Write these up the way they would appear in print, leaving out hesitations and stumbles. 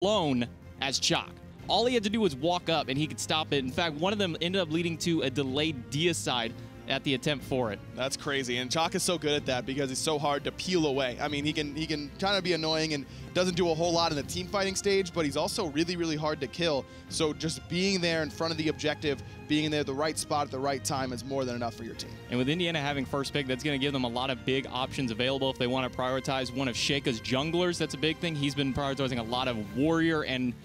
alone as Chalk. All he had to do was walk up and he could stop it. In fact, one of them ended up leading to a delayed deicide at the attempt for it. That's crazy, and Chalk is so good at that because he's so hard to peel away. I mean, he can kind of be annoying and doesn't do a whole lot in the team fighting stage, but he's also really, really hard to kill. So just being there in front of the objective, being in there at the right spot at the right time is more than enough for your team. And with Indiana having first pick, that's going to give them a lot of big options available if they want to prioritize one of Sheikah's junglers. That's a big thing. He's been prioritizing a lot of warrior and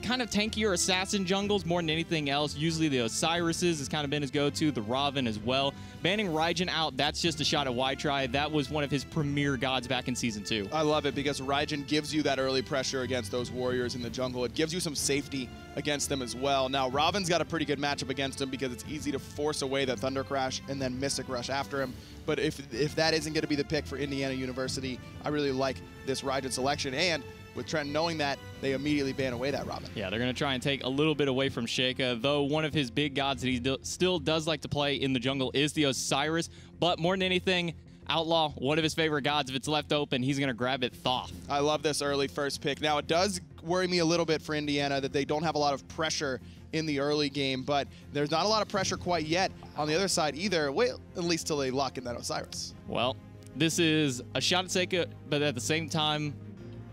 kind of tankier assassin jungles more than anything else. Usually the Osiris's has kind of been his go-to, the Raven as well. Banning Raijin out, that's just a shot at Y-Try. That was one of his premier gods back in Season 2. I love it because Raijin gives you that early pressure against those warriors in the jungle. It gives you some safety against them as well. Now, Raven's got a pretty good matchup against him because it's easy to force away the Thunder Crash and then Mystic Rush after him. But if that isn't going to be the pick for Indiana University, I really like this Raijin selection. And with Trent knowing that, they immediately ban away that Raven. Yeah, they're going to try and take a little bit away from Sheikah, though one of his big gods that he still does like to play in the jungle is the Osiris. But more than anything, Outlaw, one of his favorite gods, if it's left open, he's going to grab it Thoth. I love this early first pick. Now, it does worry me a little bit for Indiana that they don't have a lot of pressure in the early game, but there's not a lot of pressure quite yet on the other side either, well, at least till they lock in that Osiris. Well, this is a shot at Sheikah, but at the same time,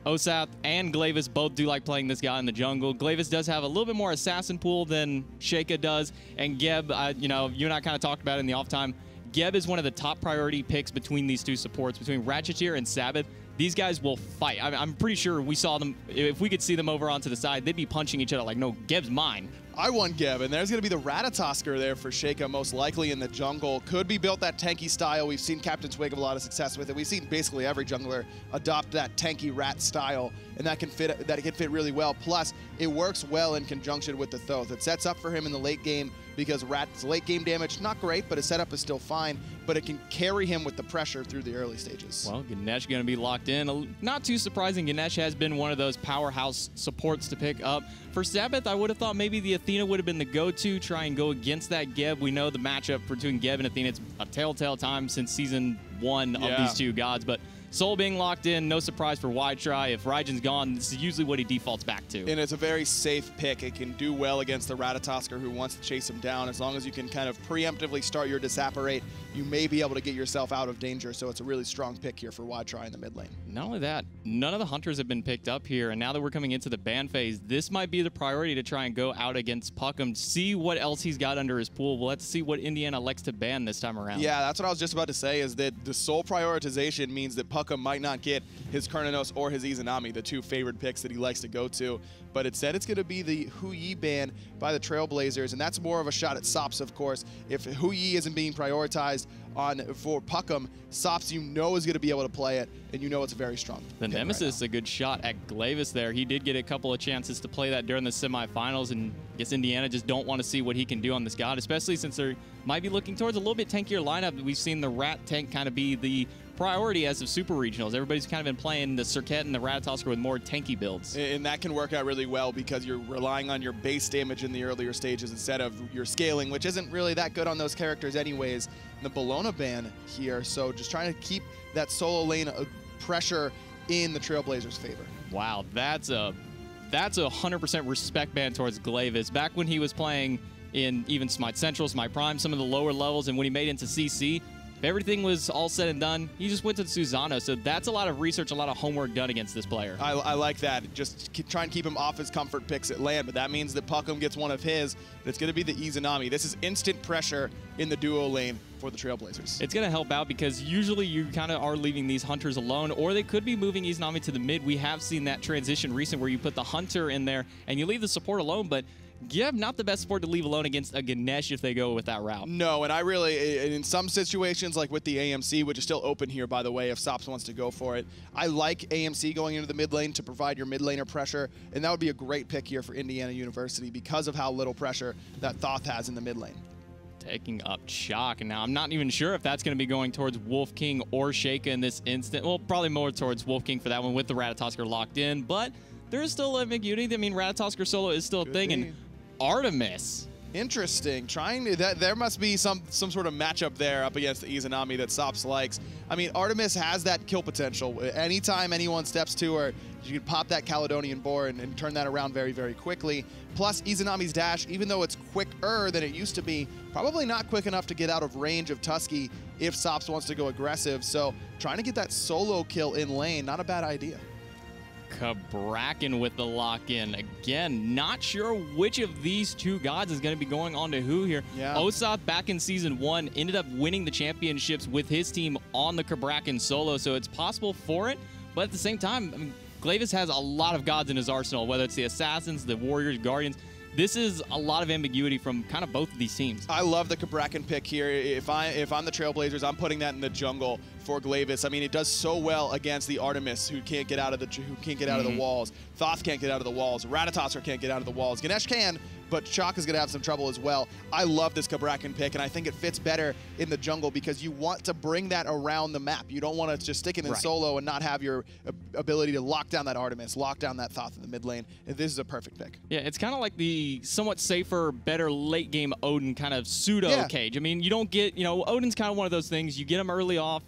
Osath and Glavis both do like playing this guy in the jungle. Glavis does have a little bit more assassin pool than Sheikah does, and Geb, you know, you and I kind of talked about it in the off time. Geb is one of the top priority picks between these two supports, between Ratcheteer and Sabbath. These guys will fight. I'm pretty sure we saw them, if we could see them over onto the side, they'd be punching each other like, no, Geb's mine. I want Geb, and there's going to be the Ratatosker there for Sheikah, most likely in the jungle. Could be built that tanky style. We've seen Captain Twig have a lot of success with it. We've seen basically every jungler adopt that tanky rat style, and that can fit really well. Plus, it works well in conjunction with the Thoth. It sets up for him in the late game because Rat's late game damage, not great, but his setup is still fine, but it can carry him with the pressure through the early stages. Well, Ganesh going to be locked in. Not too surprising, Ganesh has been one of those powerhouse supports to pick up. For Sabbath, I would have thought maybe the Athena would have been the go-to, try and go against that Geb. We know the matchup between Geb and Athena, it's a telltale time since Season 1 of these two gods, but Soul being locked in, no surprise for Y-Try. If Raijin's gone, this is usually what he defaults back to. And it's a very safe pick. It can do well against the Ratatosker who wants to chase him down. As long as you can kind of preemptively start your Disapparate, you may be able to get yourself out of danger. So it's a really strong pick here for Y-Try in the mid lane. Not only that, none of the Hunters have been picked up here. And now that we're coming into the ban phase, this might be the priority to try and go out against Puckham, see what else he's got under his pool. Well, let's see what Indiana elects to ban this time around. Yeah, that's what I was just about to say, is that the Soul prioritization means that Puckham might not get his Kernanos or his Izanami, the two favorite picks that he likes to go to. But instead, it's going to be the Hu Yi ban by the Trailblazers, and that's more of a shot at Sops, of course. If Hu Yi isn't being prioritized for Puckham, Sops you know is going to be able to play it, and you know it's a very strong The Nemesis, a good shot at Glavis there. He did get a couple of chances to play that during the semifinals, and I guess Indiana just don't want to see what he can do on this god, especially since they might be looking towards a little bit tankier lineup. We've seen the Rat tank kind of be the priority as of Super Regionals. Everybody's kind of been playing the Serket and the Ratatosker with more tanky builds. And that can work out really well because you're relying on your base damage in the earlier stages instead of your scaling, which isn't really that good on those characters anyways. The Bologna ban here, so just trying to keep that solo lane pressure in the Trailblazers' favor. Wow, that's a 100% respect ban towards Glavis. Back when he was playing in even Smite Central, Smite Prime, some of the lower levels, and when he made it into CC, if everything was all said and done, he just went to Susano. So that's a lot of research, a lot of homework done against this player. I like that. Just try and keep him off his comfort picks at land, but that means that Puckham gets one of his. That's going to be the Izanami. This is instant pressure in the duo lane for the Trailblazers. It's going to help out because usually you kind of are leaving these Hunters alone, or they could be moving Izanami to the mid. We have seen that transition recent where you put the Hunter in there and you leave the support alone, but Geb, not the best support to leave alone against a Ganesh if they go with that route. No, and I really, in some situations, like with the AMC, which is still open here, by the way, if Sops wants to go for it, I like AMC going into the mid lane to provide your mid laner pressure, and that would be a great pick here for Indiana University because of how little pressure that Thoth has in the mid lane. Taking up Shock, and now I'm not even sure if that's going to be going towards Wolf King or Sheikah in this instant. Well, probably more towards Wolf King for that one with the Ratatosker locked in, but there is still a ambiguity. I mean, Ratatosker solo is still a thing, and Artemis. Interesting. There must be some sort of matchup there up against the Izanami that Sops likes. I mean, Artemis has that kill potential. Anytime anyone steps to her, You can pop that Caledonian Boar and turn that around very, very quickly. Plus, Izanami's dash, even though it's quicker than it used to be, probably not quick enough to get out of range of Tusky if Sops wants to go aggressive. So trying to get that solo kill in lane, not a bad idea. Cabrakan with the lock-in. Again, not sure which of these two gods is going to be going on to who here. Yeah. Osath, back in Season 1, ended up winning the championships with his team on the Cabrakan solo, so it's possible for it. But at the same time, I mean, Glavis has a lot of gods in his arsenal, whether it's the Assassins, the Warriors, Guardians. This is a lot of ambiguity from kind of both of these teams. I love the Cabrakan pick here. If I'm the Trailblazers, I'm putting that in the jungle for Glavis. I mean, it does so well against the Artemis, who can't get out of the walls. Thoth can't get out of the walls. Ratatoskr can't get out of the walls. Ganesh can, but Chalk is going to have some trouble as well. I love this Cabrakan pick, and I think it fits better in the jungle because you want to bring that around the map. You don't want to just stick it in solo and not have your ability to lock down that Artemis, lock down that Thoth in the mid lane. This is a perfect pick. Yeah, it's kind of like the somewhat safer, better late game Odin kind of pseudo cage. I mean, you don't get, Odin's kind of one of those things. You get him early off,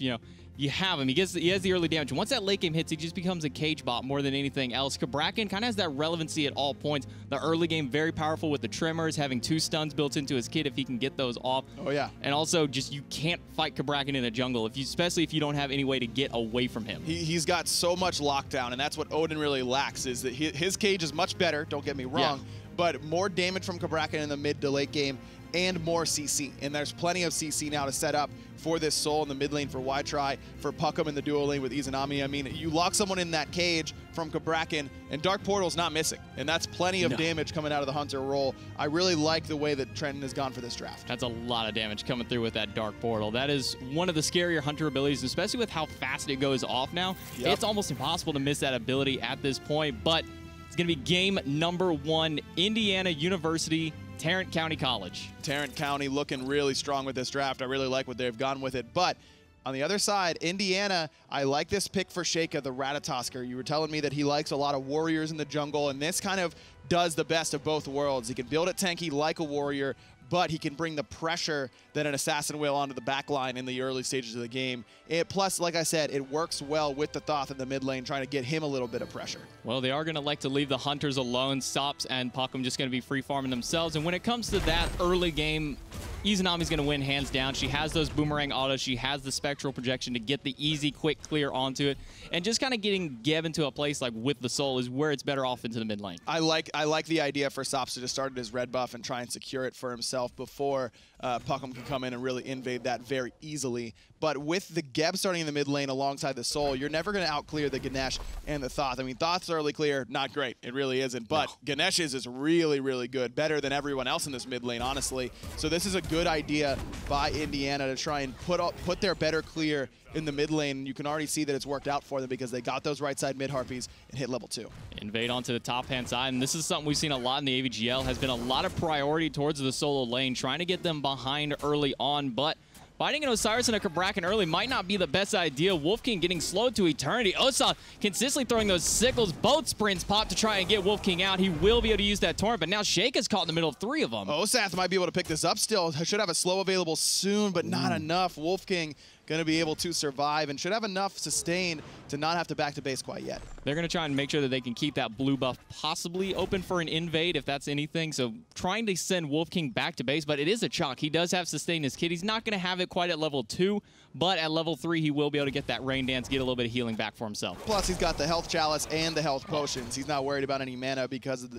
you have him. He has the early damage. And once that late game hits, he just becomes a cage bot more than anything else. Cabrakan kind of has that relevancy at all points. The early game, very powerful with the tremors, having 2 stuns built into his kit if he can get those off. Oh, yeah. And also, just you can't fight Cabrakan in a jungle, especially if you don't have any way to get away from him. He's got so much lockdown, and that's what Odin really lacks, is that his cage is much better, don't get me wrong, but more damage from Cabrakan in the mid to late game and more CC. And there's plenty of CC now to set up for this Soul in the mid lane for Ytry, for Puckham in the duo lane with Izanami. I mean, you lock someone in that cage from Cabrakan, and Dark Portal's not missing. And that's plenty of damage coming out of the Hunter role. I really like the way that Trenton has gone for this draft. That's a lot of damage coming through with that Dark Portal. That is one of the scarier Hunter abilities, especially with how fast it goes off now. It's almost impossible to miss that ability at this point, but it's going to be game number 1, Indiana University, Tarrant County College. Tarrant County looking really strong with this draft. I really like what they've gone with it. But on the other side, Indiana, I like this pick for Sheikah, the Ratatoskr. You were telling me that he likes a lot of warriors in the jungle, and this kind of does the best of both worlds. He can build it tanky like a warrior, but he can bring the pressure that an assassin will onto the back line in the early stages of the game. Plus, like I said, it works well with the Thoth in the mid lane, trying to get him a little bit of pressure. Well, they are going to like to leave the Hunters alone. Sops and Puckham just going to be free farming themselves. And when it comes to that early game, Izanami's going to win hands down. She has those boomerang autos. She has the spectral projection to get the easy, quick clear onto it. And just kind of getting Geb into a place like with the Soul is where it's better off into the mid lane. I like the idea for Sops to just start his red buff and try and secure it for himself before Puckham can come in and really invade that very easily. But with the Geb starting in the mid lane alongside the Soul, you're never going to outclear the Ganesh and the Thoth. I mean, Thoth's early clear, not great. It really isn't. But Ganesh's is really, really good. Better than everyone else in this mid lane, honestly. So this is a good idea by Indiana to try and put their better clear in the mid lane. You can already see that it's worked out for them because they got those right side mid Harpies and hit level 2. Invade onto the top hand side, and this is something we've seen a lot in the AVGL. Has been a lot of priority towards the solo lane, trying to get them behind early on, but fighting an Osiris and a Cabrakan early might not be the best idea. Wolf King getting slowed to eternity. Osath consistently throwing those sickles. Both sprints pop to try and get Wolf King out. He will be able to use that Torrent, but now Sheikah's caught in the middle of 3 of them. Osath might be able to pick this up still. Should have a slow available soon, but not enough. Wolf King going to be able to survive and should have enough sustain to not have to back to base quite yet. They're going to try and make sure that they can keep that blue buff possibly open for an invade if that's anything. So trying to send Wolf King back to base, but it is a chalk. He does have sustain his kit. He's not going to have it quite at level 2, but at level 3 he will be able to get that rain dance, get a little bit of healing back for himself. Plus he's got the health chalice and the health potions. He's not worried about any mana because of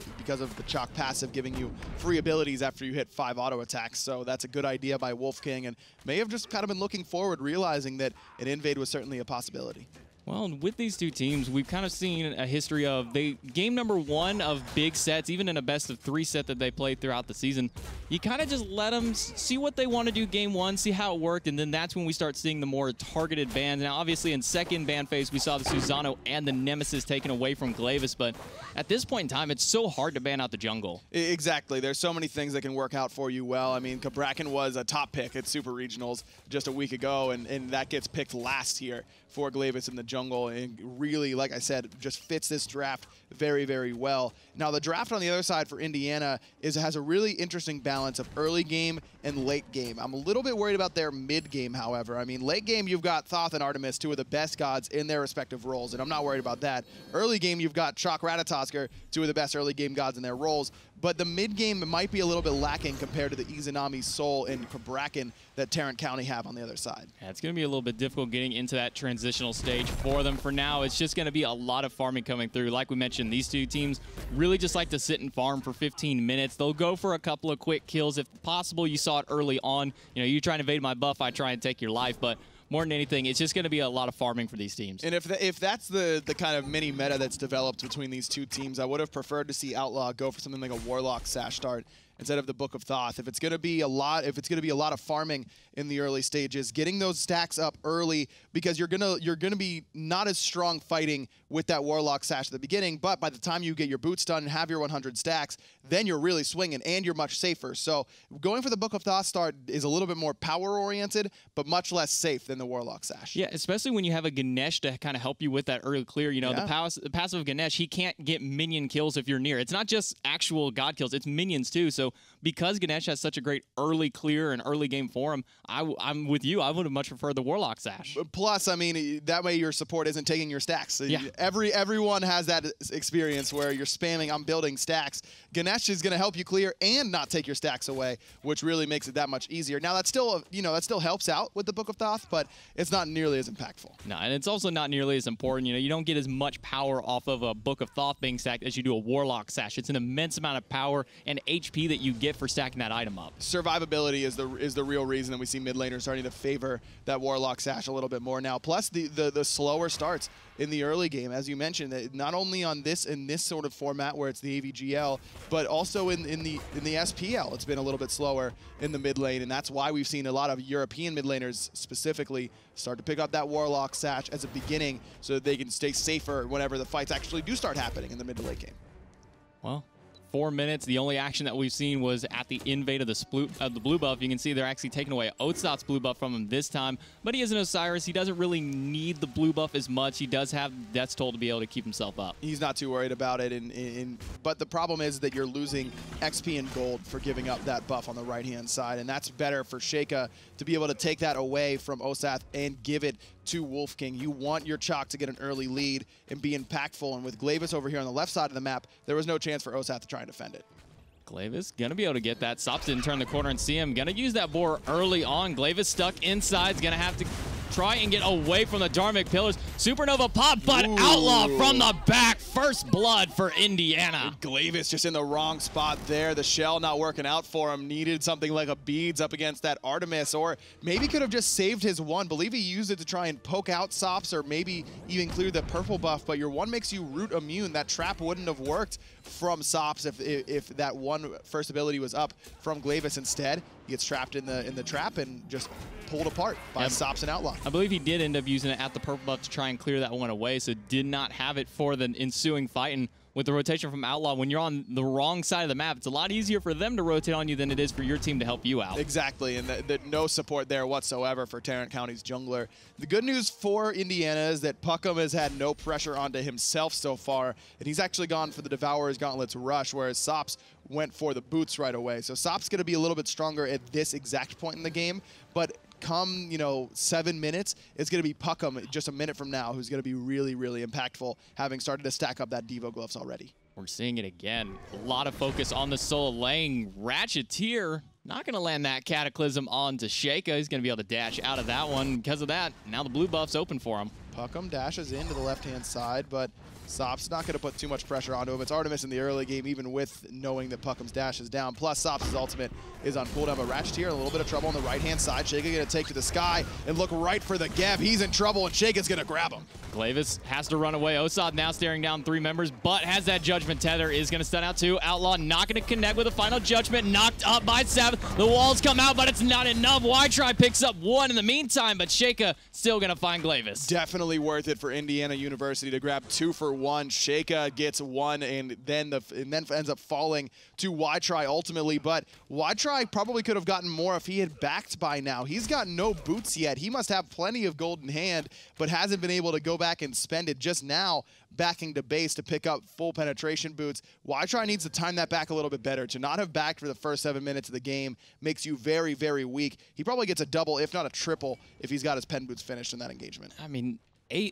the chalk passive giving you free abilities after you hit 5 auto attacks. So that's a good idea by Wolf King, and may have just kind of been looking forward, realizing that an invade was certainly a possibility. Well, with these two teams, we've kind of seen a history of game number 1 of big sets, even in a best of 3 set that they played throughout the season. You kind of just let them see what they want to do game 1, see how it worked, and then that's when we start seeing the more targeted bans. Now, obviously, in second ban phase, we saw the Susano and the Nemesis taken away from Glavis, but at this point in time, it's so hard to ban out the jungle. Exactly. There's so many things that can work out for you well. I mean, Cabrakan was a top pick at Super Regionals just a week ago, and that gets picked last here for Glavis in the jungle. jungle and really, like I said, just fits this draft very, very well. Now, the draft on the other side for Indiana has a really interesting balance of early game and late game. I'm a little bit worried about their mid game, however. I mean, late game, you've got Thoth and Artemis, two of the best gods in their respective roles, and I'm not worried about that. Early game, you've got Chalk Ratatoskr, two of the best early game gods in their roles, but the mid game might be a little bit lacking compared to the Izanami, Soul, and Bracken that Tarrant County have on the other side. Yeah, it's going to be a little bit difficult getting into that transitional stage for them. For now, it's just going to be a lot of farming coming through. Like we mentioned, these two teams really just like to sit and farm for 15 minutes. They'll go for a couple of quick kills. If possible, you saw it early on. You know, you try and evade my buff, I try and take your life, but more than anything, it's just going to be a lot of farming for these teams. And if that's the kind of mini meta that's developed between these two teams, I would have preferred to see Outlaw go for something like a Warlock Sash start instead of the Book of Thoth. If it's going to be a lot of farming in the early stages, getting those stacks up early, because you're gonna be not as strong fighting with that Warlock Sash at the beginning, but by the time you get your boots done and have your 100 stacks, then you're really swinging and you're much safer. So going for the Book of Thoth start is a little bit more power oriented, but much less safe than the Warlock Sash. Yeah, especially when you have a Ganesh to kind of help you with that early clear. You know, the passive of Ganesh, he can't get minion kills if you're near. It's not just actual god kills, it's minions too. So because Ganesh has such a great early clear and early game for him, I'm with you. I would have much preferred the Warlock Sash. Plus, I mean, that way your support isn't taking your stacks. Yeah. Everyone has that experience where you're spamming, I'm building stacks. Ganesh is going to help you clear and not take your stacks away, which really makes it that much easier. Now, that's still, that still helps out with the Book of Thoth, but it's not nearly as impactful. No, and it's also not nearly as important. You know, you don't get as much power off of a Book of Thoth being stacked as you do a Warlock Sash. It's an immense amount of power and HP that you get for stacking that item up. Survivability is the real reason that we see mid laners starting to favor that Warlock Sash a little bit more now. Plus the slower starts in the early game, as you mentioned, that not only on this sort of format where it's the AVGL, but also in the SPL, it's been a little bit slower in the mid lane, and that's why we've seen a lot of European mid laners specifically start to pick up that Warlock Sash as a beginning so that they can stay safer whenever the fights actually do start happening in the mid to late game. Well, 4 minutes. The only action that we've seen was at the invade of the blue buff. You can see they're actually taking away Oatstott's blue buff from him this time, but he is an Osiris. He doesn't really need the blue buff as much. He does have Death's Toll to be able to keep himself up. He's not too worried about it, but the problem is that you're losing XP and gold for giving up that buff on the right-hand side, and that's better for Sheikah to be able to take that away from Osath and give it to Wolf King. You want your Chalk to get an early lead and be impactful, and with Glavis over here on the left side of the map, there was no chance for Osath to try and defend it. Glavis gonna be able to get that. Sops didn't turn the corner and see him. Gonna use that boar early on. Glavis stuck inside. Is gonna have to try and get away from the Dharmic pillars. Supernova pop, but Outlaw from the back. First blood for Indiana. Glavis just in the wrong spot there. The shell not working out for him. Needed something like a beads up against that Artemis, or maybe could have just saved his one. Believe he used it to try and poke out Sops, or maybe even clear the purple buff, but your one makes you root immune. That trap wouldn't have worked from Sops if that one first ability was up from Glavis. Instead, he gets trapped in the trap and just pulled apart by Sops and Outlaw. I believe he did end up using it at the purple buff to try and clear that one away, so did not have it for the ensuing fight. And with the rotation from Outlaw, when you're on the wrong side of the map, it's a lot easier for them to rotate on you than it is for your team to help you out. Exactly, and no support there whatsoever for Tarrant County's jungler. The good news for Indiana is that Puckham has had no pressure onto himself so far, and he's actually gone for the Devourer's Gauntlet's Rush, whereas Sops went for the boots right away. So Sops going to be a little bit stronger at this exact point in the game, but come 7 minutes, it's going to be Puckham just a minute from now who's going to be really, really impactful, having started to stack up that Devo gloves already. We're seeing it again. A lot of focus on the solo lane. Ratcheteer not going to land that Cataclysm onto Sheikah. He's going to be able to dash out of that one. Because of that, now the blue buff's open for him. Puckham dashes into the left-hand side, but Sops not going to put too much pressure onto him. It's Artemis in the early game, even with knowing that Puckham's dash is down. Plus, Sops' ultimate is on cooldown, but Ratcheteer a little bit of trouble on the right-hand side. Sheikah going to take to the sky and look right for the Geb. He's in trouble, and Sheikah's going to grab him. Glavis has to run away. Osad now staring down 3 members, but has that Judgment Tether. Is going to stun out 2. Outlaw not going to connect with a final Judgment. Knocked up by 7. The walls come out, but it's not enough. Y-Try picks up 1 in the meantime, but Sheikah still going to find Glavis. Definitely worth it for Indiana University to grab 2 for one. Sheikah gets one, and then ends up falling to Ytry ultimately. But Ytry probably could have gotten more if he had backed by now. He's got no boots yet. He must have plenty of gold in hand, but hasn't been able to go back and spend it just now backing to base to pick up full penetration boots. Ytry needs to time that back a little bit better. To not have backed for the first 7 minutes of the game makes you very, very weak. He probably gets a double, if not a triple, if he's got his pen boots finished in that engagement. I mean,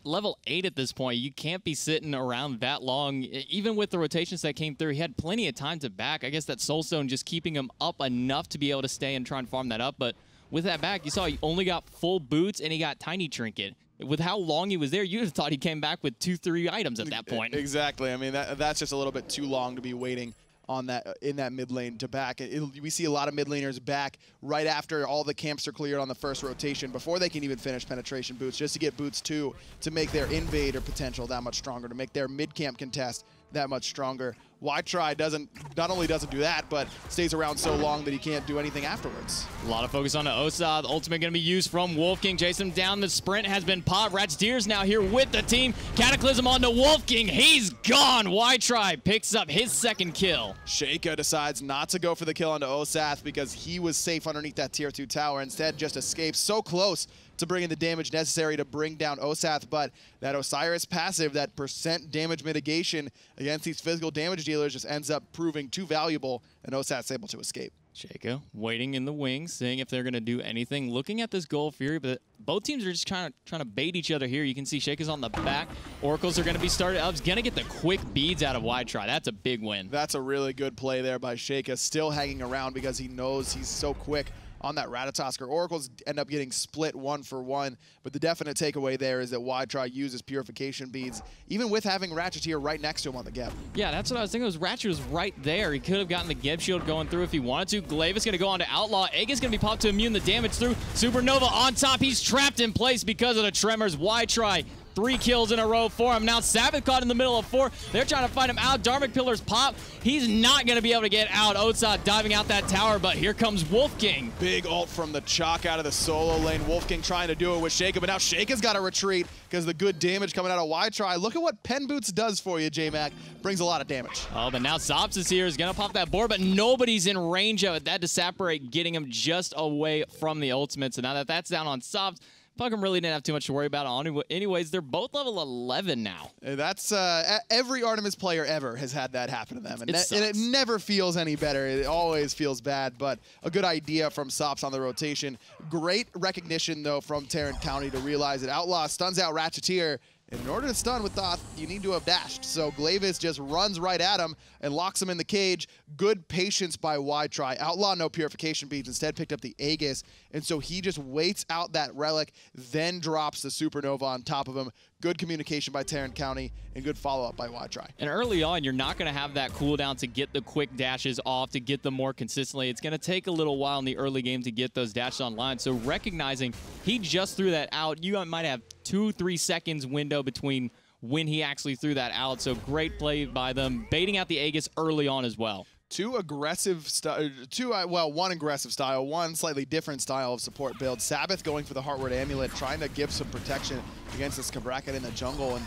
level 8 at this point. You can't be sitting around that long. Even with the rotations that came through, he had plenty of time to back. I guess that Soulstone just keeping him up enough to be able to stay and try and farm that up. But with that back, you saw he only got full boots and he got tiny trinket. With how long he was there, you'd have thought he came back with 2-3 items at that point. Exactly. I mean, that's just a little bit too long to be waiting on that in that mid lane to back. We see a lot of mid laners back right after all the camps are cleared on the first rotation before they can even finish penetration boots, just to get boots 2 to make their invader potential that much stronger, to make their mid camp contest that much stronger. Ytry not only doesn't do that, but stays around so long that he can't do anything afterwards. A lot of focus on the Osa. The ultimate going to be used from Wolf King. Chasing him down. The sprint has been popped. Ratcheteer's now here with the team. Cataclysm on to Wolf King. He's gone. Ytry picks up his second kill. Sheikah decides not to go for the kill onto Osath because he was safe underneath that tier 2 tower. Instead, just escapes so close to bring in the damage necessary to bring down Osath, but that Osiris passive, that percent damage mitigation against these physical damage dealers just ends up proving too valuable, and Osath's able to escape. Sheikah waiting in the wings, seeing if they're going to do anything, looking at this Gold Fury, but both teams are just trying to bait each other here. You can see Sheikah's on the back. Oracles are going to be started up. He's going to get the quick beads out of Ytry. That's a big win. That's a really good play there by Sheikah, still hanging around because he knows he's so quick on that Ratatosker. Oracles end up getting split 1-for-1, but the definite takeaway there is that Ytry uses purification beads, even with having Ratcheteer right next to him on the Geb. Yeah, that's what I was thinking. Ratchet was right there. He could have gotten the Geb shield going through if he wanted to. Glavis going to go on to Outlaw. Aegis going to be popped to immune the damage through. Supernova on top. He's trapped in place because of the tremors. Ytry 3 kills in a row for him. Now Sabbath caught in the middle of 4. They're trying to fight him out. Dharmic Pillars pop. He's not going to be able to get out. Otsat diving out that tower, but here comes Wolf King. Big ult from the Chalk out of the solo lane. Wolf King trying to do it with Sheikah, but now Sheikah's got to retreat because the good damage coming out of Ytry. Look at what Pen Boots does for you, J-Mac. Brings a lot of damage. Oh, but now Sops is here. He's going to pop that board, but nobody's in range of it. That Disapparate getting him just away from the ultimate. So now that that's down on Sops, Puckham really didn't have too much to worry about. Anyways, they're both level 11 now. That's every Artemis player ever has had that happen to them, and it never feels any better. It always feels bad, but a good idea from Sops on the rotation. Great recognition, though, from Tarrant County to realize that Outlaw stuns out Ratcheteer. And in order to stun with Thoth, you need to have dashed. So Glavis just runs right at him and locks him in the cage. Good patience by Ytry. Outlaw no purification beads, instead picked up the Aegis. And so he just waits out that relic, then drops the Supernova on top of him. Good communication by Tarrant County and good follow-up by Ytry. And early on, you're not going to have that cooldown to get the quick dashes off, to get them more consistently. It's going to take a little while in the early game to get those dashes online. So recognizing he just threw that out, you might have 2-3 seconds window between when he actually threw that out. So great play by them, baiting out the Aegis early on as well. One aggressive style, one slightly different style of support build. Sabbath going for the Heartward Amulet, trying to give some protection against this Cabracket in the jungle, and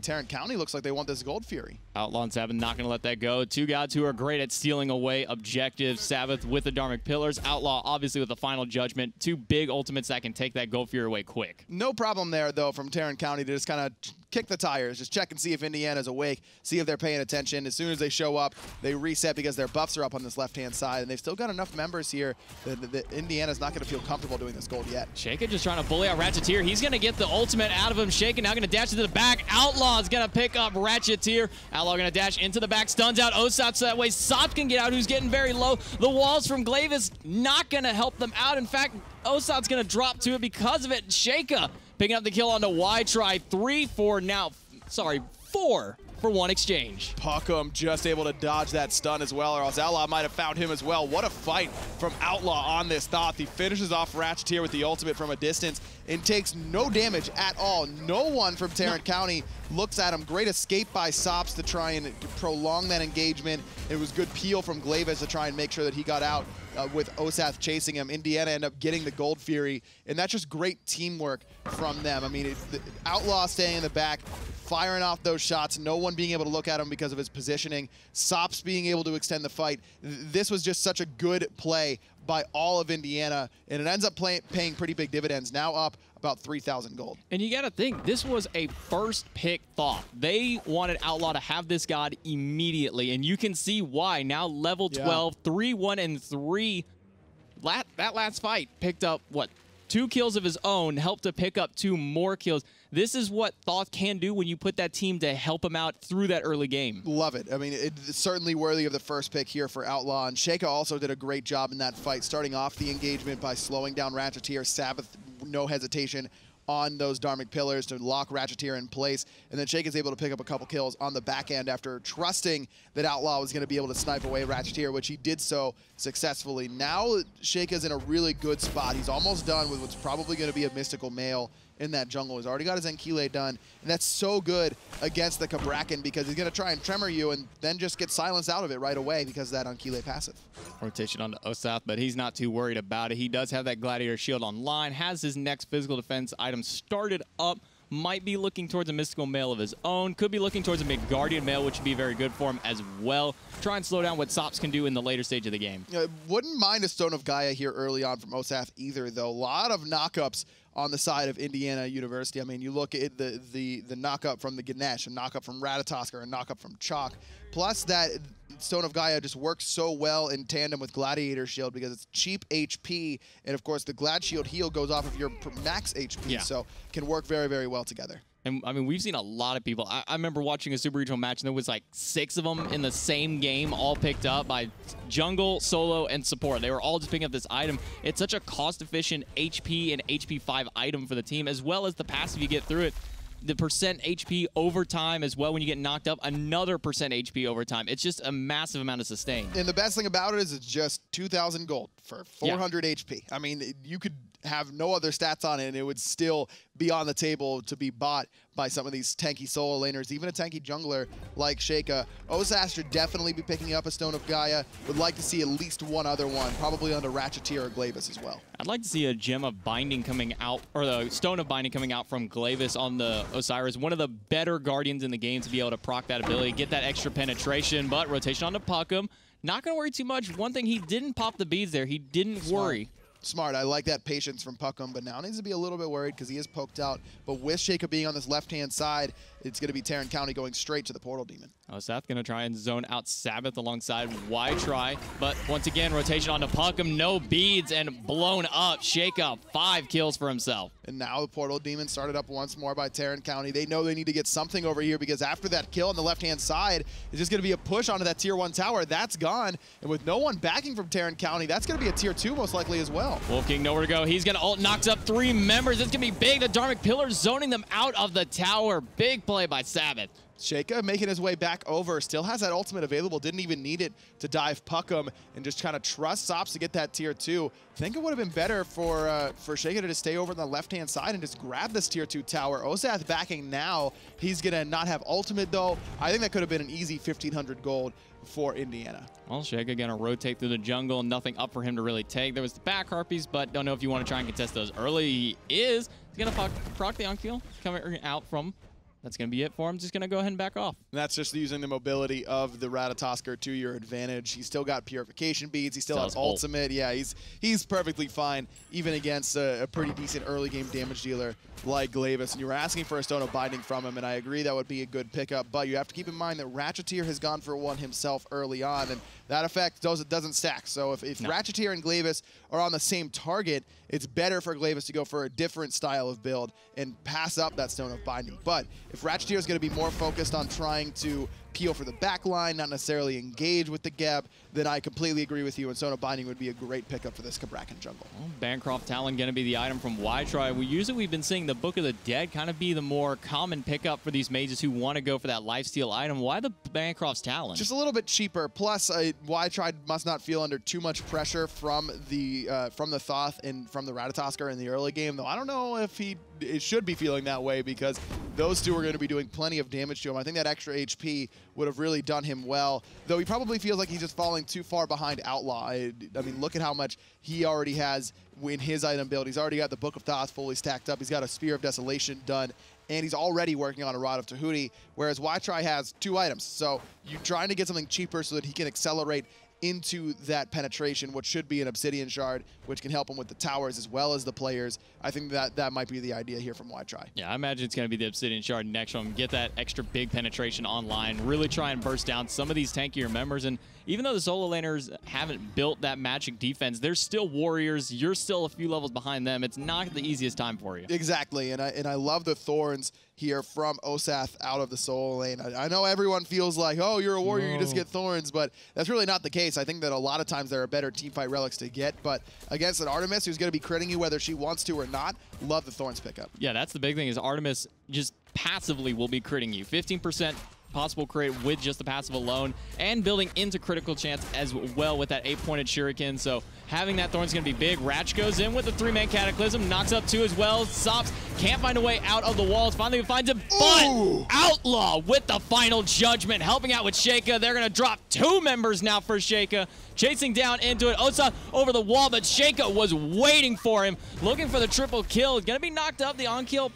Tarrant County looks like they want this Gold Fury. Outlaw and Sabbath not going to let that go. Two gods who are great at stealing away objectives. Sabbath with the Dharmic Pillars. Outlaw obviously with the Final Judgment. 2 big ultimates that can take that Gold Fury away quick. No problem there, though, from Tarrant County to just kind of kick the tires, just check and see if Indiana's awake, see if they're paying attention. As soon as they show up, they reset because their buffs are up on this left-hand side, and they've still got enough members here that Indiana's not going to feel comfortable doing this gold yet. Sheikah just trying to bully out Ratcheteer. He's going to get the ultimate out of him. Sheikah now going to dash into the back. Outlaw is going to pick up Ratcheteer. Outlaw going to dash into the back, stuns out Osop so that way Sops can get out, who's getting very low. The walls from Glavis not going to help them out. In fact, Osop's going to drop to it because of it. Sheikah picking up the kill onto Ytry. 4 for 1 exchange. Puckham just able to dodge that stun as well, or else Outlaw might have found him as well. What a fight from Outlaw on this Thoth. He finishes off Ratcheteer with the ultimate from a distance and takes no damage at all. No one from Tarrant County looks at him. Great escape by Sops to try and prolong that engagement. It was good peel from Glavis to try and make sure that he got out with Osath chasing him. Indiana ended up getting the Gold Fury, and that's just great teamwork from them. I mean, the Outlaw staying in the back, firing off those shots, no one being able to look at him because of his positioning, Sops being able to extend the fight. This was just such a good play by all of Indiana, and it ends up paying pretty big dividends, now up about 3,000 gold. And you got to think, this was a first pick thought. They wanted Outlaw to have this god immediately, and you can see why. Now level 12, 3-1 and 3. That last fight picked up, what, 2 kills of his own, helped to pick up 2 more kills. This is what Thoth can do when you put that team to help him out through that early game. Love it. I mean, it's certainly worthy of the first pick here for Outlaw, and Sheikah also did a great job in that fight, starting off the engagement by slowing down Ratcheteer. Sabbath, no hesitation on those Dharmic Pillars to lock Ratcheteer in place, and then Sheikah's able to pick up a couple kills on the back end after trusting that Outlaw was going to be able to snipe away Ratcheteer, which he did so successfully. Now Sheikah's in a really good spot. He's almost done with what's probably going to be a Mystical Male in that jungle. He's already got his Enkile done, and that's so good against the Cabrakan because he's going to try and Tremor you and then just get silenced out of it right away because of that Enkile passive. Rotation onto Osath, but he's not too worried about it. He does have that Gladiator Shield online, has his next physical defense item started up, might be looking towards a Mystical Male of his own, could be looking towards a Midgardian Male, which would be very good for him as well. Try and slow down what Sops can do in the later stage of the game. Wouldn't mind a Stone of Gaia here early on from Osath either, though. A lot of knockups on the side of Indiana University. I mean, you look at the knockup from the Ganesh, a knockup from Ratatoskr, a knockup from Chalk, plus that Stone of Gaia just works so well in tandem with Gladiator Shield because it's cheap HP, and of course the Glad Shield heal goes off of your max HP, so can work very, very well together. And I mean, we've seen a lot of people. I remember watching a Super Regional match, and there was like 6 of them in the same game, all picked up by jungle, solo, and support. They were all just picking up this item. It's such a cost-efficient HP and HP 5 item for the team, as well as the passive you get through it. The percent HP over time as well when you get knocked up, another percent HP over time. It's just a massive amount of sustain. And the best thing about it is it's just 2,000 gold for 400 HP. I mean, you could have no other stats on it and it would still be on the table to be bought by some of these tanky solo laners, even a tanky jungler like Sheikah. Osath should definitely be picking up a Stone of Gaia. Would like to see at least one other one, probably under Ratcheteer or Glavis as well. I'd like to see a Gem of Binding coming out, or the Stone of Binding coming out from Glavis on the Osiris. One of the better Guardians in the game to be able to proc that ability, get that extra penetration, but rotation onto Puckham. Not going to worry too much. One thing, he didn't pop the beads there. He didn't worry. Smart. I like that patience from Puckham, but now needs to be a little bit worried because he is poked out. But with Sheikah being on this left-hand side, it's going to be Tarrant County going straight to the Portal Demon. Osath going to try and zone out Sabbath alongside Y-Try, but once again, rotation onto Puckham, no beads, and blown up. Sheikah, 5 kills for himself. And now the Portal Demon started up once more by Tarrant County. They know they need to get something over here because after that kill on the left-hand side, it's just going to be a push onto that Tier 1 tower. That's gone. And with no one backing from Tarrant County, that's going to be a Tier 2 most likely as well. Wolf King nowhere to go. He's going to ult, knocks up 3 members. It's going to be big. The Dharmic Pillars zoning them out of the tower. Big play by Sabbath. Sheikah making his way back over, still has that ultimate available, didn't even need it to dive Puckham and just kind of trust Sops to get that Tier 2. I think it would have been better for Sheikah to just stay over on the left-hand side and just grab this Tier 2 tower. Osath backing now. He's going to not have ultimate, though. I think that could have been an easy 1,500 gold for Indiana. Well, Sheikah going to rotate through the jungle. Nothing up for him to really take. There was the back Harpies, but don't know if you want to try and contest those early. He is. He's going to proc the on-kill coming out from. That's going to be it for him. Just going to go ahead and back off. And that's just using the mobility of the Ratatoskr to your advantage. He's still got Purification Beads. He still has Ultimate. Yeah, he's perfectly fine, even against a pretty decent early game damage dealer like Glavis. And you were asking for a Stone of Binding from him, and I agree that would be a good pickup. But you have to keep in mind that Ratcheteer has gone for one himself early on, and that effect doesn't stack. So if Ratcheteer and Glavis are on the same target, it's better for Glavis to go for a different style of build and pass up that Stone of Binding. But if Ratcheteer is going to be more focused on trying to peel for the back line, not necessarily engage with the Geb, then I completely agree with you, and Sona Binding would be a great pickup for this Cabrakan jungle. Well, Bancroft Talon going to be the item from Y-Try. We've been seeing the Book of the Dead kind of be the more common pickup for these mages who want to go for that lifesteal item. Why the Bancroft's Talon? Just a little bit cheaper. Plus, Y-Try must not feel under too much pressure from the Thoth and from the Ratatosker in the early game, though I don't know if it should be feeling that way, because those two are going to be doing plenty of damage to him. I think that extra HP would have really done him well, though he probably feels like he's just falling too far behind Outlaw. I mean, look at how much he already has in his item build. He's already got the Book of Thoth fully stacked up. He's got a Sphere of Desolation done, and he's already working on a Rod of Tahuti, whereas Y-Try has 2 items. So you're trying to get something cheaper so that he can accelerate into that penetration, which should be an Obsidian Shard, which can help him with the towers as well as the players. I think that might be the idea here from Y-Try. Yeah, I imagine it's going to be the Obsidian Shard next one. Get that extra big penetration online, really try and burst down some of these tankier members. And even though the solo laners haven't built that magic defense, they're still warriors. You're still a few levels behind them. It's not the easiest time for you. Exactly, and I love the Thorns here from Osath out of the solo lane. I know everyone feels like, oh, you're a warrior, you just get Thorns, but that's really not the case. I think that a lot of times there are better teamfight relics to get, but against an Artemis who's going to be critting you whether she wants to or not, love the Thorns pickup. Yeah, that's the big thing, is Artemis just passively will be critting you. 15% possible crit with just the passive alone, and building into critical chance as well with that 8-pointed shuriken. So having that Thorn's going to be big. Ratch goes in with the 3-man Cataclysm, knocks up 2 as well. Sops can't find a way out of the walls. Finally finds him, but Outlaw with the final judgment, helping out with Sheikah. They're going to drop 2 members now for Sheikah. Chasing down into it. Osa over the wall, but Sheikah was waiting for him, looking for the triple kill. Going to be knocked up. The on-kill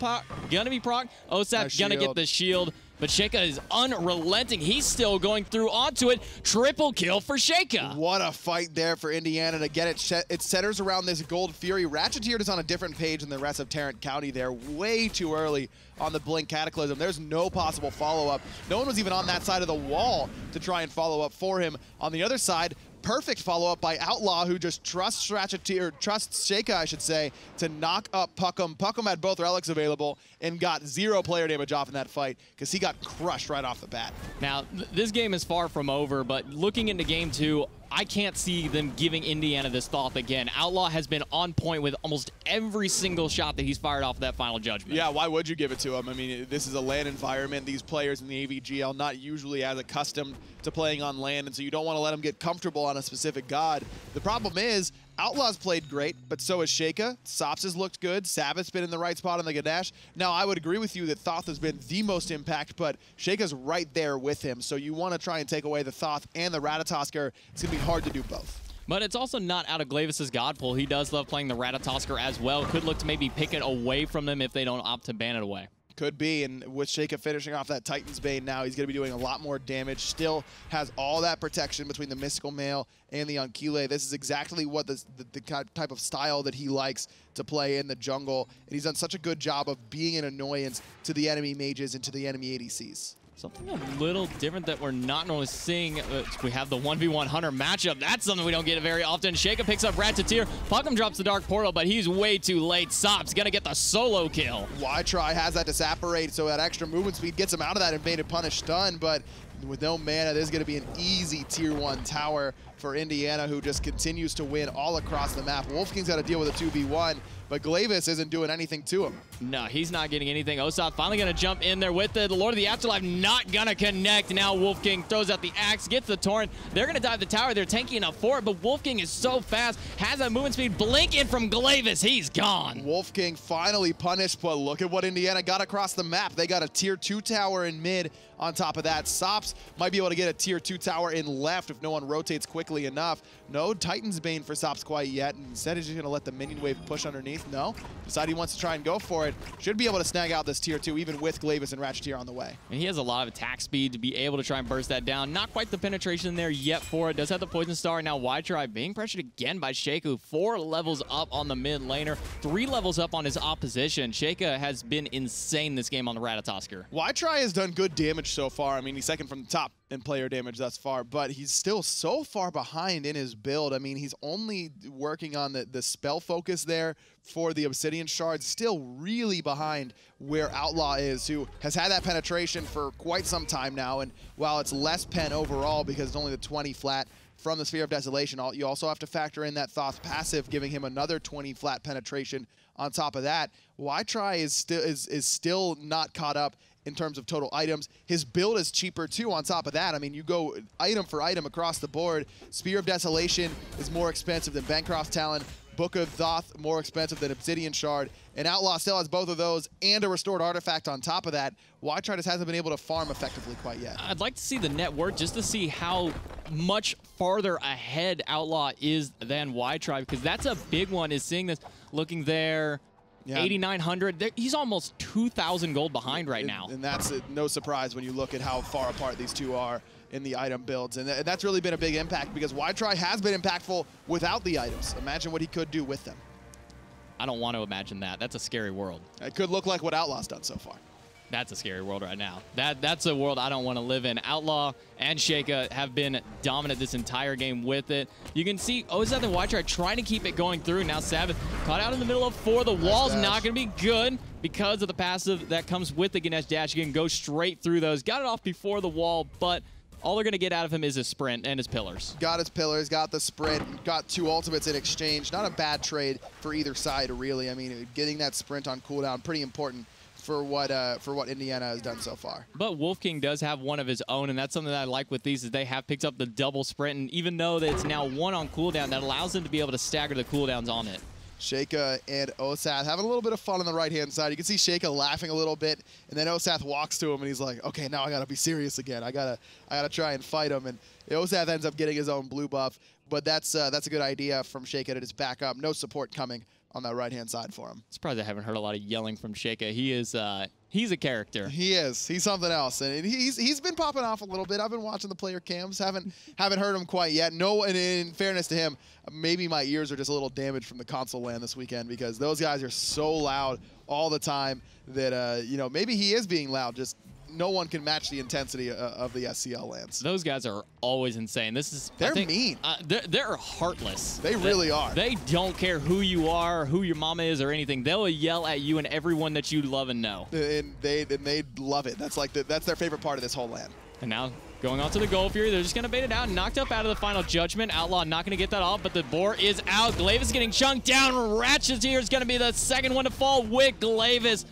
going to be proc. Osap's going to get the shield. But Sheikah is unrelenting. He's still going through onto it. Triple kill for Sheikah. What a fight there for Indiana to get it. It centers around this Gold Fury. Ratcheteer is on a different page than the rest of Tarrant County there. Way too early on the Blink Cataclysm. There's no possible follow-up. No one was even on that side of the wall to try and follow up for him. On the other side, perfect follow-up by Outlaw, who just trusts Sheikah, I should say, to knock up Puckham. Puckham had both relics available and got 0 player damage off in that fight because he got crushed right off the bat. Now, this game is far from over, but looking into game 2, I can't see them giving Indiana this Thoth again. Outlaw has been on point with almost every single shot that he's fired off of that final judgment. Yeah, why would you give it to him? I mean, this is a LAN environment. These players in the AVGL not usually as accustomed to playing on LAN, and so you don't want to let them get comfortable on a specific god. The problem is, Outlaw's played great, but so has Sheikah. Sops has looked good. Sabbath's been in the right spot on the Ganesh. Now, I would agree with you that Thoth has been the most impact, but Sheikah's right there with him. So you want to try and take away the Thoth and the Ratatosker. It's going to be hard to do both. But it's also not out of Glavis's god pull. He does love playing the Ratatosker as well. Could look to maybe pick it away from them if they don't opt to ban it away. Could be, and with Sheikah finishing off that Titan's Bane now, he's going to be doing a lot more damage. Still has all that protection between the Mystical Mail and the Ankile. This is exactly what the type of style that he likes to play in the jungle, and he's done such a good job of being an annoyance to the enemy mages and to the enemy ADCs. Something a little different that we're not normally seeing. We have the 1v1 Hunter matchup. That's something we don't get very often. Sheikah picks up Ratcheteer. Puckham drops the Dark Portal, but he's way too late. Sop's gonna get the solo kill. Y-Try has that Disapparate, so that extra movement speed gets him out of that Invaded Punish stun, but with no mana, there's gonna be an easy tier 1 tower for Indiana, who just continues to win all across the map. Wolfking's got to deal with a 2v1, but Glavis isn't doing anything to him. No, he's not getting anything. Osath finally going to jump in there with it. The Lord of the Afterlife not going to connect. Now Wolfking throws out the axe, gets the Torrent. They're going to dive the tower. They're tanky enough for it, but Wolfking is so fast, has that movement speed. Blink in from Glavis. He's gone. Wolfking finally punished, but look at what Indiana got across the map. They got a tier 2 tower in mid. On top of that, Sops might be able to get a tier 2 tower in left if no one rotates quickly enough. No Titan's Bane for Sops quite yet. And instead, he's just going to let the minion wave push underneath. No, decide he wants to try and go for it. Should be able to snag out this tier 2 even with Glavis and Ratcheteer on the way. And he has a lot of attack speed to be able to try and burst that down. Not quite the penetration there yet for it. Does have the Poison Star. Now Y-Try being pressured again by Sheikah. 4 levels up on the mid laner. 3 levels up on his opposition. Sheikah has been insane this game on the Ratatosker. Y-Try has done good damage so far. I mean, he's second from top in player damage thus far, but he's still so far behind in his build. I mean, he's only working on the spell focus there for the Obsidian Shard, still really behind where Outlaw is, who has had that penetration for quite some time now. And while it's less pen overall because it's only the 20 flat from the Sphere of Desolation, you also have to factor in that Thoth passive, giving him another 20 flat penetration on top of that. Ytry is still not caught up in terms of total items. His build is cheaper too on top of that. I mean, you go item for item across the board. Spear of Desolation is more expensive than Bancroft's Talon. Book of Thoth more expensive than Obsidian Shard. And Outlaw still has both of those and a restored artifact on top of that. Ytry just hasn't been able to farm effectively quite yet. I'd like to see the net worth just to see how much farther ahead Outlaw is than Ytry, because that's a big one, is seeing this, looking there, yeah. 8,900. He's almost 2,000 gold behind right now. And that's no surprise when you look at how far apart these two are in the item builds. And that's really been a big impact because Ytry has been impactful without the items. Imagine what he could do with them. I don't want to imagine that. That's a scary world. It could look like what Outlaw's done so far. That's a scary world right now. That's a world I don't want to live in. Outlaw and Sheikah have been dominant this entire game with it. You can see Ozeth and Ytry trying to keep it going through. Now Sabbath caught out in the middle of 4. The wall's not going to be good because of the passive that comes with the Ganesh Dash. You can go straight through those. Got it off before the wall, but all they're going to get out of him is his sprint and his pillars. Got his pillars, got the sprint, got 2 ultimates in exchange. Not a bad trade for either side, really. I mean, getting that sprint on cooldown, pretty important for what Indiana has done so far. But Wolf King does have one of his own, and that's something that I like with these, is they have picked up the double sprint, and even though that it's now 1 on cooldown, that allows them to be able to stagger the cooldowns on it. Sheikah and Osath having a little bit of fun on the right-hand side. You can see Sheikah laughing a little bit, and then Osath walks to him, and he's like, okay, now I gotta be serious again. I gotta try and fight him, and Osath ends up getting his own blue buff, but that's a good idea from Sheikah to just back up. No support coming on that right-hand side for him. Surprised I haven't heard a lot of yelling from Sheikah. He is, he's a character. He is. He's something else, and he's been popping off a little bit. I've been watching the player cams. Haven't heard him quite yet. No, and in fairness to him, maybe my ears are just a little damaged from the console LAN this weekend because those guys are so loud all the time that you know, maybe he is being loud. Just no one can match the intensity of the SCL LANs. Those guys are always insane. They're mean. They're heartless. They really are. They don't care who you are, who your mama is, or anything. They'll yell at you and everyone that you love and know. And they love it. That's like that's their favorite part of this whole LAN. And now going on to the Gold Fury, they're just going to bait it out. Knocked up out of the final judgment. Outlaw not going to get that off, but the boar is out. Glavis getting chunked down. Ratchet here is going to be the second one to fall with Glavis.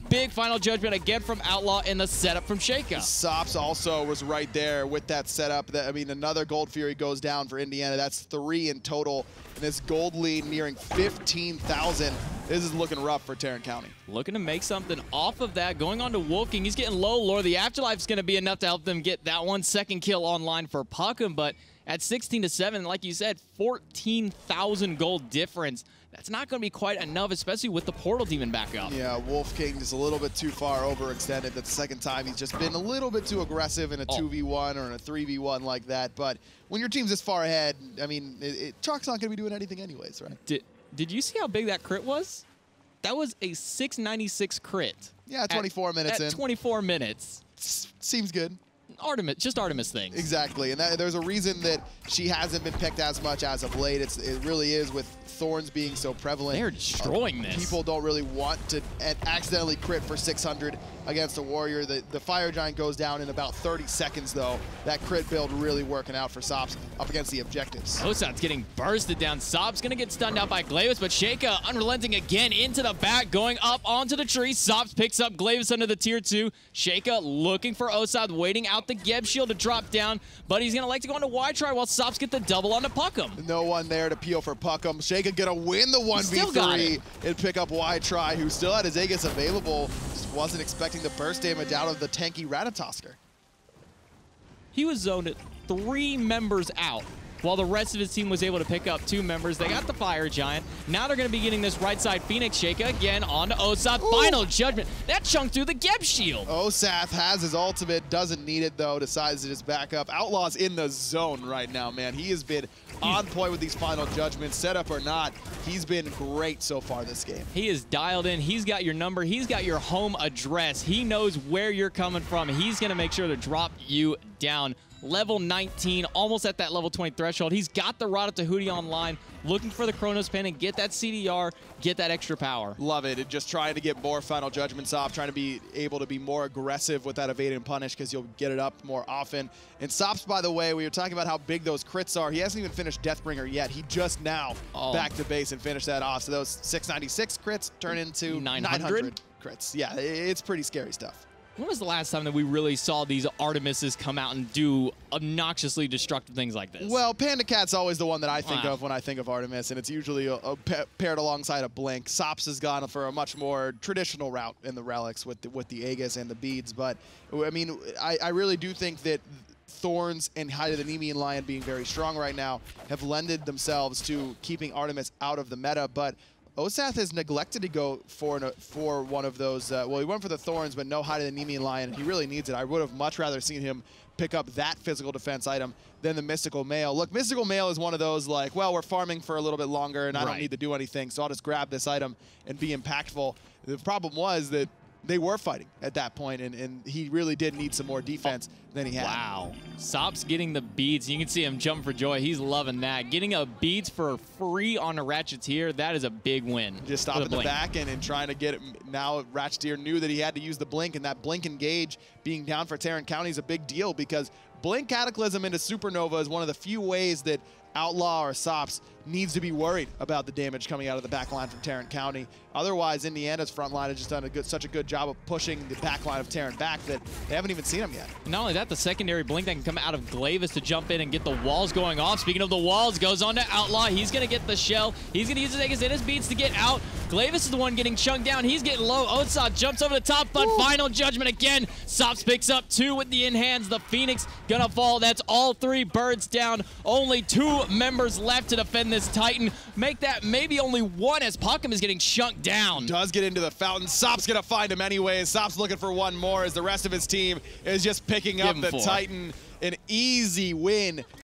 Big final judgment again from Outlaw in the setup from Sheikah. Sops also was right there with that setup. I mean, another Gold Fury goes down for Indiana. That's 3 in total. And this gold lead nearing 15,000. This is looking rough for Tarrant County. Looking to make something off of that. Going on to Wolf King. He's getting low lore. The Afterlife's going to be enough to help them get that 1 second kill online for Puckham. But at 16-7, like you said, 14,000 gold difference. That's not going to be quite enough, especially with the portal demon back up. Yeah, Wolf King is a little bit too far overextended. That's the second time he's just been a little bit too aggressive in a 2v1 or in a 3v1 like that. But when your team's this far ahead, I mean, Chalk's not going to be doing anything anyways, right? Did you see how big that crit was? That was a 696 crit. Yeah, 24 minutes in. 24 minutes. Seems good. Artemis things. Exactly, and there's a reason that she hasn't been picked as much as of late. It really is with Thorns being so prevalent. They're destroying this. People don't really want to accidentally crit for 600 against a warrior. The Fire Giant goes down in about 30 seconds, though. That crit build really working out for Sops up against the objectives. Osad's getting bursted down. Sops going to get stunned out by Glavis, but Sheikah unrelenting again into the back, going up onto the tree. Sops picks up Glavis under the tier 2. Sheikah looking for Osad, waiting out the Geb shield to drop down, but he's going to like to go into Ytry while Sops get the double onto Puckham. No one there to peel for Puckham. Sheikah going to win the 1v3 and pick up Ytry, who still had his Aegis available. Just wasn't expecting the burst damage out of the tanky Ratatosker. He was zoned 3 members out while the rest of his team was able to pick up 2 members. They got the Fire Giant. Now they're going to be getting this right side Phoenix Shake again onto Osath. Final Judgment. That chunked through the Geb shield. Osath has his ultimate, doesn't need it though, decides to just back up. Outlaw's in the zone right now, man. He has been on point with these Final Judgments, setup or not. He's been great so far this game. He is dialed in. He's got your number. He's got your home address. He knows where you're coming from. He's going to make sure to drop you down. Level 19, almost at that level 20 threshold. He's got the Rod up to Hootie online, looking for the Chronos Pen and get that CDR, get that extra power. Love it. And just trying to get more Final Judgments off, trying to be able to be more aggressive with that evade and punish because you'll get it up more often. And Sops, by the way, we were talking about how big those crits are. He hasn't even finished Deathbringer yet. He just now back to base and finished that off. So those 696 crits turn into 900 crits. Yeah, it's pretty scary stuff. When was the last time that we really saw these Artemises come out and do obnoxiously destructive things like this? Well, Panda Cat's always the one that I think of when I think of Artemis, and it's usually paired alongside a Blink. Sops has gone for a much more traditional route in the relics with the Aegis and the beads, but I mean, I really do think that Thorns and Hide of the Nemean Lion being very strong right now have lended themselves to keeping Artemis out of the meta, but Osath has neglected to go for one of those. Well, he went for the Thorns, but no Hide of the Nemean Lion. He really needs it. I would have much rather seen him pick up that physical defense item than the Mystical Mail. Look, Mystical Mail is one of those like, well, we're farming for a little bit longer, and I don't need to do anything, so I'll just grab this item and be impactful. The problem was that they were fighting at that point, and he really did need some more defense than he had. Wow. Sops getting the beads. You can see him jump for joy. He's loving that. Getting a beads for free on a Ratcheteer, that is a big win. Just stop at the back and trying to get it. Now Ratcheteer knew that he had to use the Blink, and that Blink engage being down for Tarrant County is a big deal because Blink Cataclysm into Supernova is one of the few ways that Outlaw or Sops needs to be worried about the damage coming out of the back line from Tarrant County. Otherwise, Indiana's front line has just done such a good job of pushing the back line of Tarrant back that they haven't even seen him yet. Not only that, the secondary Blink that can come out of Glavis to jump in and get the walls going off. Speaking of the walls, goes on to Outlaw. He's going to get the shell. He's going to use his Aegis and his beats to get out. Glavis is the one getting chunked down. He's getting low. Osath jumps over the top, but Final Judgment again. Sops picks up 2 with the in-hands. The Phoenix gonna fall. That's all 3 birds down. Only 2 members left to defend this Titan. Make that maybe only 1 as Puckham is getting chunked down. Does get into the fountain. Sop's gonna find him anyways. Sop's looking for 1 more as the rest of his team is just picking up the Titan. An easy win.